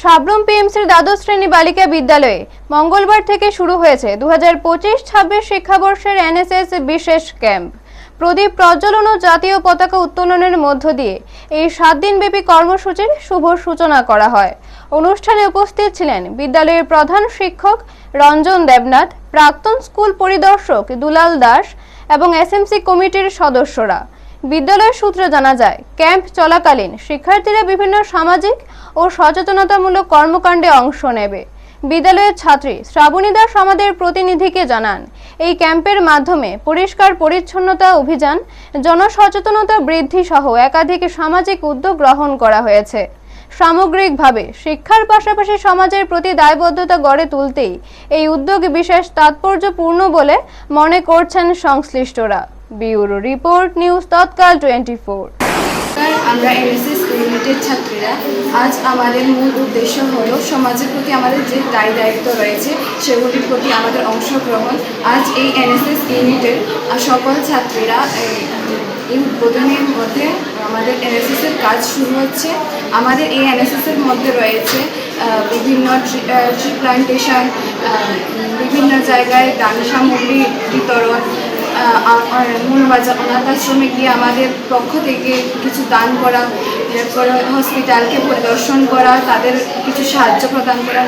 সাবরুম পিএমসির দ্বাদশ শ্রেণী বালিকা বিদ্যালয়ে মঙ্গলবার থেকে শুরু হয়েছে 2025-26 শিক্ষাবর্ষের এনএসএস বিশেষ ক্যাম্প। প্রদীপ প্রজ্বলন ও জাতীয় পতাকা উত্তোলনের মধ্য দিয়ে এই 7 দিনব্যাপী কর্মসূচির শুভ সূচনা করা হয়। অনুষ্ঠানে উপস্থিত ছিলেন বিদ্যালয়ের প্রধান শিক্ষক রঞ্জন দেবনাথ, প্রাক্তন স্কুল পরিদর্শক দুলাল দাস এবং এসএমসি কমিটির সদস্যরা। বিদ্যালয় সূত্রে জানা যায়, ক্যাম্প চলাকালীন শিক্ষার্থীরা বিভিন্ন সামাজিক ও সচেতনতামূলক কর্মকাণ্ডে অংশ নেবে। বিদ্যালয়ের ছাত্রী শ্রাবণী দাস আমাদের প্রতিনিধিকে জানান, এই ক্যাম্পের মাধ্যমে পরিষ্কার পরিচ্ছন্নতা অভিযান, জনসচেতনতা বৃদ্ধি সহ একাধিক সামাজিক উদ্যোগ গ্রহণ করা হয়েছে। সামগ্রিকভাবে শিক্ষার পাশাপাশি সমাজের প্রতি দায়বদ্ধতা গড়ে তুলতেই এই উদ্যোগ বিশেষ তাৎপর্যপূর্ণ বলে মনে করছেন সংশ্লিষ্টরা। ব্যুরো রিপোর্ট, নিউজ তৎকাল 24। আমরা এনএসএস ইউনিটের ছাত্রীরা আজ আমাদের মূল উদ্দেশ্য হলো সমাজের প্রতি আমাদের যে দায়িত্ব রয়েছে সেগুলির প্রতি আমাদের অংশগ্রহণ। আজ এই এনএসএস ইউনিটের সকল ছাত্রীরা এই উদ্বোধনের মধ্যে আমাদের এনএসএসের কাজ শুরু হচ্ছে। আমাদের এই এনএসএসের মধ্যে রয়েছে বিভিন্ন ট্রি প্লান্টেশন, বিভিন্ন জায়গায় দান সামগ্রী বিতরণ, মূলবাজার অনাথ আশ্রমে গিয়ে আমাদের পক্ষ থেকে কিছু দান করা, এরপর হসপিটালকে পরিদর্শন করা, তাদের কিছু সাহায্য প্রদান করা।